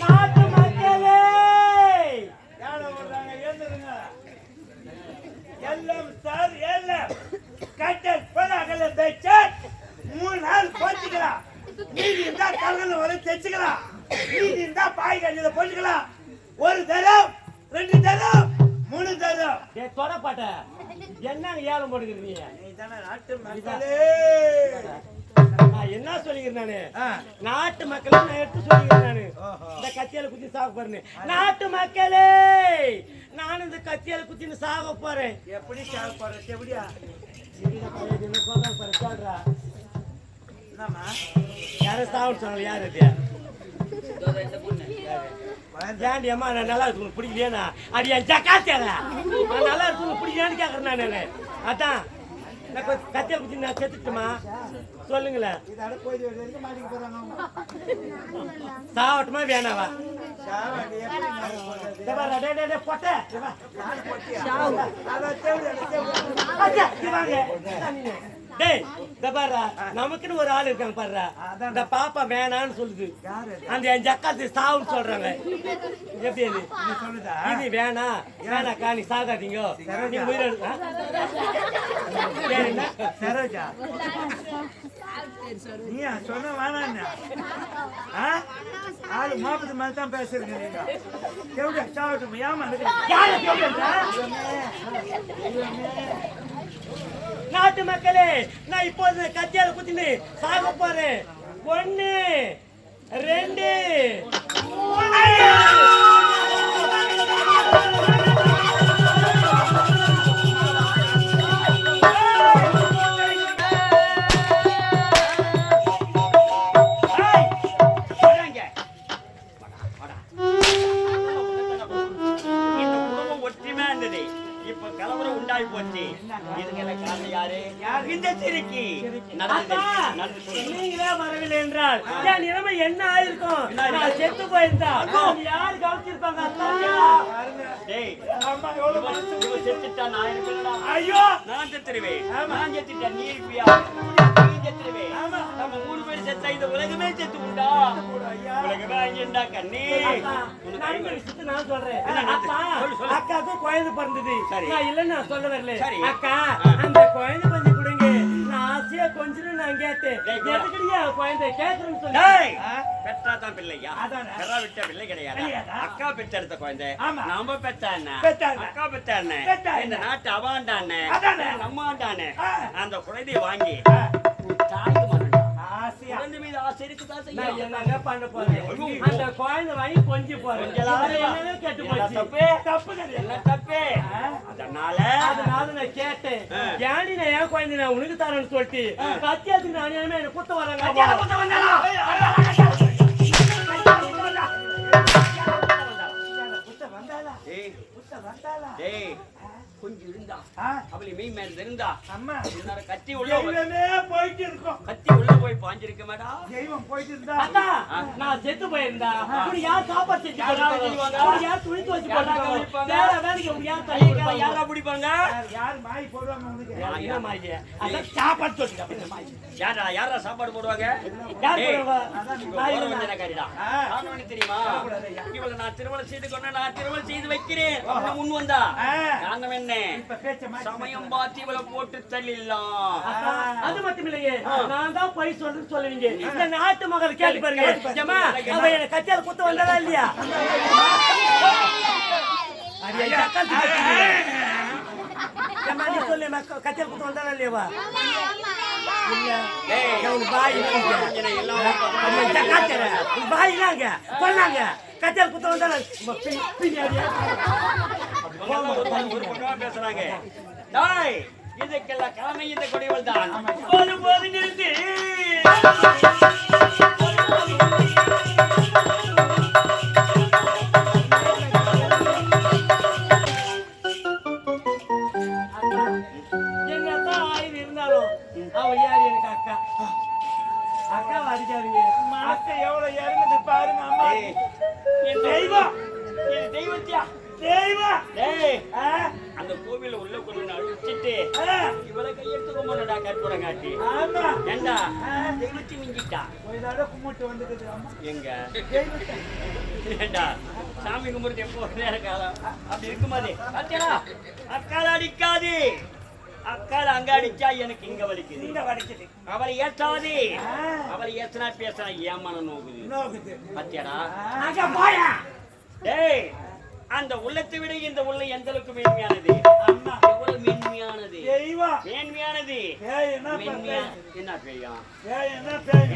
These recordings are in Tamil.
நாட்டு மக்களே எல்லாம் சார் எல்லாம் கட்டல் பலகல பெச்சர் 3 நாள் போச்சுக்கலாம். நீதி இருந்தா கலகல வர தெச்சுக்கலாம். நீதி இருந்தா பாய் கஞ்சில போட்டுக்கலாம். ஒரு தரம் 2 தரம் 3 தரம். ஏ தொட பாட்ட என்னங்க ஏலம் போடுறீங்க? நீதானே நாட்டு மக்களே. நான் என்ன சொல்லிக்கிறேன் நானு? நாட்டு மக்களே நான் எடுத்து சொல்லிக்கிறேன் நானு. இந்த கத்தியால குத்தி சாக போறேன். நாட்டு மக்களே நான் இந்த கத்தியால குத்தின்னு சாக போறேன். எப்படி சாக போறேன்? எப்படியா? என்ன சொல்ற பாரு சொல்றா. என்னம்மா? யார சாவு சொல்ற யார் அது? இந்த பொண்ணு. ஏன்டி அம்மா நான் நல்லா இருக்கு பிடிக்கலையா? அடி என் ஜக்காத்தியால நான் நல்லா இருக்கு பிடிக்கலான்னு கேட்கறேன் நானு. அதான் நான் கத்தியால குத்தி நான் செத்துட்டுமா சொல்லுங்களேன். சாவட்டுமா வேணாவா? நமக்குன்னு ஒரு ஆள் இருக்காங்க பாரு. இந்த பாப்பா வேணான்னு சொல்லுது. அந்த என் ஜக்காத்து சாவுன்னு சொல்றாங்க. எப்படி இது வேணா வேணாக்கா நீ சாகாதீங்க நீ உயிரோடு சரோஜா நீ சொன்ன வேணா ஆளு மாப்பது மாதிரி தான் பேசுறீங்க. நீங்க எவ்வளோ சாகட்டும் ஏமா நாட்டு மக்களே நான் இப்போது கத்தியால குத்தின்னு சாக போறேன். 1 2 வரவில்லை என்றால் என் நிலைமை என்ன ஆயிருக்கும்? நான் செத்து போயிருந்தா யாரு கவனிச்சிருப்பாங்க? ஐயோ நான் செத்துருவேன். நான் செத்துட்டேன். நீ இருப்பியா? நீ செத்துருவேன். நம்ம 3 பேர் செத்தா இந்த உலகமே செத்து உண்டா? உலகமே அங்கேண்டா கண்ணே. நான் சொல்றேன் அக்காவுக்கு குழந்தை பிறந்தது. நான் இல்லன்னு நான் சொல்ல வரல. அக்கா அந்த குழந்தை கொஞ்சம் கொடுங்க நான் ஆசையா கொஞ்சம் நான் கேட்டேன். எதுக்கடியா குழந்தை கேட்கறேன்னு சொல்லி பெற்றாதான் பிள்ளையா? பெறா விட்ட பிள்ளை கிடையாது. அக்கா பெற்றெடுத்த குழந்தை நம்ம பெற்ற அக்கா பெற்ற இந்த நாட்டு அவாண்டானே நம்மாண்டானே அந்த குழந்தைய வாங்கி தாய்க்கு குழந்தை மீது ஆசை இருக்குதான் செய்யும். என்னங்க பண்ண போறேன்? அந்த குழந்தை வாங்கி கொஞ்சம் போறேன். கேட்டு போச்சு. தப்பு என்ன தப்பு? அதனால நான் கேட்டேன். ஏன்டி நான் ஏன் குழந்தை நான் உனக்கு தரேன்னு சொல்லிட்டு கத்தியாத்துக்கு நான் என்ன குத்த வராங்க. கொஞ்சம் இருந்தா அவளை மெய் மேல இருந்தா அம்மா கத்தி உள்ள போயிட்டு இருக்கோம். கத்தி உள்ள போய் பாஞ்சிருக்க மாட்டா தெய்வம் போயிட்டு இருந்தா நான் செத்து போயிருந்தா அப்படி யார் சாப்பாடு செஞ்சு போடுவாங்க? யார் துணி துவச்சு போடுவாங்க? வேற வேலைக்கு யார் தண்ணி யாரா பிடிப்பாங்க? யார் மாய் போடுவாங்க? உனக்கு என்ன மாய்? அத சாப்பாடு சொல்லிட்டாங்க. மாய் யாரா யாரா சாப்பாடு போடுவாங்க? யார் போடுவாங்க? மாய் என்ன காரிடா ஆனவனே தெரியுமா? இவள நான் திருமணம் செய்து கொண்டா நான் திருமணம் செய்து வைக்கிறேன் முன் வந்தா நாங்க என்ன சமயம் பார்த்து இவளை போட்டு தள்ளிடலாம். அது மட்டும் இல்லையே நான் தான் போய் சொல்றேன்னு சொல்லுவீங்க. இந்த நாட்டு மகள் கேட்டு பாருங்க. அவ என்ன கத்தியால குத்த வந்தாளா இல்லையா? சொல்லு கத்தியால குத்த வந்தாளா இல்லையாவா? கத்தியால் குத்த வந்தாங்க பேசுறாங்க. இதுக்கெல்லாம் கிழமை இந்த கொடிவள் தான் ஒருபோது நிறுத்தி என்னத்தான் ஆயுது இருந்தாலும் அவ யாரு எனக்கு அக்கா. அக்கா அடிக்காதீங்க. அக்கா எவ்வளவு இறங்குது பாருங்க. அம்மா என் தெய்வம் என் தெய்வத்தியா டேய் அந்த கோவில உள்ள கொண்டு அழிச்சிட்டு இவளை கையெடுத்து கும்பிடா கற்பூரம் காட்டி ஏண்டா தெளிச்சு மிஞ்சிட்டா எங்க ஏண்டா சாமி கும்பிடுறது எப்போ நேர காலம் அப்படி இருக்குமாதே அக்கால அடிக்காது அக்கால அங்க அடிச்சா எனக்கு இங்க வலிக்குது அவளை ஏற்றாது அவளை ஏத்தனா பேசினா ஏமான நோக்குது பத்தியாடா டேய் அந்த உள்ளத்தை விட இந்த உள்ள எந்த அளவுக்கு மேன்மையானது எவ்வளவு மேன்மையானது மேன்மையானது என்ன பெய்யும்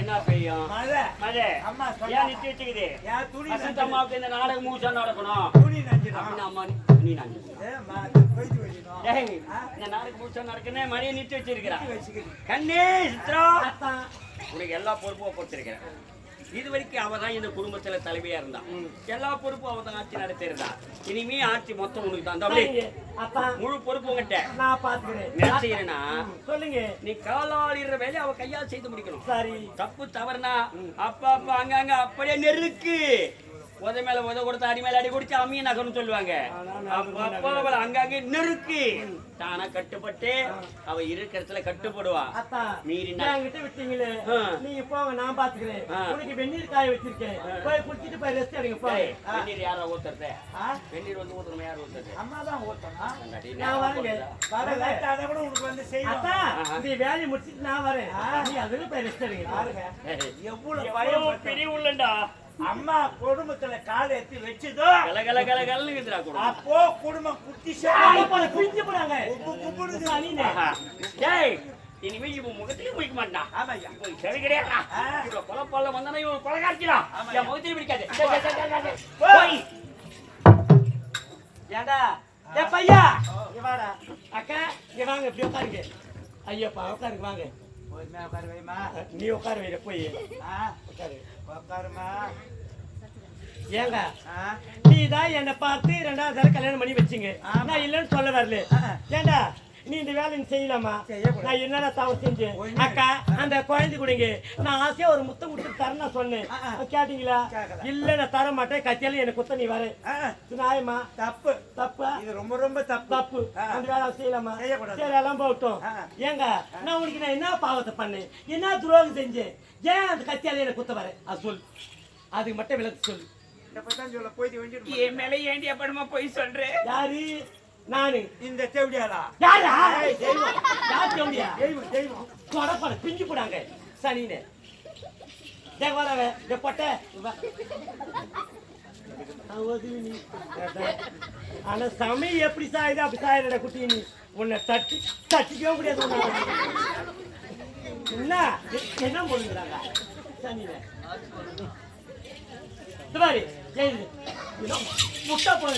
என்ன பெய்யும் மழை ஏன் நிறுத்தி வச்சுக்குது அம்மாவுக்கு இந்த நாடகம் மூச்சா நடக்கணும் அம்மா நீ நஞ்சு இந்த நாடகம் மூச்சா நடக்கணும் மழையை நிறுத்தி வச்சிருக்கிறான் கண்ணே சித்ரா உனக்கு எல்லா பொறுப்பும் கொடுத்திருக்கிறேன் இது வரைக்கும் அவதான் இந்த குடும்பத்துல தலைவியா இருந்தான் எல்லா பொறுப்பும் அவதான் ஆட்சி நடத்திருந்தா இனிமே ஆட்சி மொத்தம் உனக்கு தான் முழு பொறுப்பு உங்ககிட்ட நான் பாத்துக்கிறேன் என்ன செய்யறேன்னா சொல்லுங்க நீ காலாளிற வேலையை அவ கையால் செய்து முடிக்கணும் சரி தப்பு தவறுனா அப்பா அப்பா அங்க அப்படியே நெருக்கு உத மேல உத கொடுத்து அடி மேல அடி குடிச்சு அம்மிய நகர்னு சொல்லுவாங்க அப்பா அவளை அங்கங்க நெருக்கு தானா கட்டுப்பட்டு அவ இருக்கிறதுல கட்டுப்படுவா மீறி விட்டீங்களே நீங்க போங்க நான் பாத்துக்கிறேன் உனக்கு வெந்நீர் காய வச்சிருக்கேன் போய் குடிச்சிட்டு போய் ரெஸ்ட் எடுங்க போய் வெந்நீர் யாரா ஊத்துறது வெந்நீர் வந்து ஊத்துறோம் யார் ஊத்துறது அம்மா தான் ஊத்தணும் நான் வரேங்க அத கூட உங்களுக்கு வந்து செய்யணும் இந்த வேலையை முடிச்சிட்டு நான் வரேன் நீ அதுல போய் ரெஸ்ட் எடுங்க பாருங்க எவ்வளவு பயம் பெரிய உள்ளண்டா அம்மா குடும்பத்துல கால ஏத்தி வச்சதோ அப்போ குடும்பம் குட்டி பிரிஞ்சு போறாங்க இனிமே இவன் முகத்திலையும் முடிக்க மாட்டான் சரி கிடையாது இவ்வளவு கொலை போல வந்தானா இவன் கொலை காட்சிலாம் என் முகத்திலையும் பிடிக்காது ஏண்டா ஏ பையா வாடா அக்கா இங்க வாங்க இப்படி உட்காருங்க ஐயப்பா உட்காருங்க வாங்க உட்காரு வைமா நீ உட்காரு வைட போய் உட்காரு உட்காருமா ஏங்க நீ தான் என்னை பார்த்து 2வது தடவை கல்யாணம் பண்ணி வச்சிங்க நான் இல்லைன்னு சொல்ல வரல ஏண்டா நீ இந்த வேலை செய்யலாமா நான் என்னடா தவறு செஞ்சேன் அக்கா அந்த குழந்தை கொடுங்க நான் ஆசையா ஒரு முத்தம் கொடுத்து தரேன் சொன்னேன் கேட்டீங்களா இல்ல நான் தர மாட்டேன் கத்தியால எனக்கு குத்த நீ வர நியாயமா தப்பு தப்பு இது ரொம்ப ரொம்ப தப்பு அந்த வேலை செய்யலாமா சரி எல்லாம் போகட்டும் ஏங்க நான் உனக்கு நான் என்ன பாவத்தை பண்ணேன் என்ன துரோகம் செஞ்சேன் ஏன் அந்த கத்தியால எனக்கு குத்த வர அது சொல் அதுக்கு மட்டும் விளக்கு சொல்லு என் மேல ஏண்டி அப்படமா போய் சொல்றேன் யாரு நானு இந்த தேவடியாளா யாரா யார் தேவடியா தெய்வம் கொடப்பட பிஞ்சு போடாங்க சனினே தேவரவே இந்த பொட்டை ஆனா சமயம் எப்படி சாயுது அப்படி சாயிரட குட்டி நீ உன்னை தட்டிக்கவே முடியாது என்ன போடுங்கிறாங்க சனினே இந்த மாதிரி முட்டா போன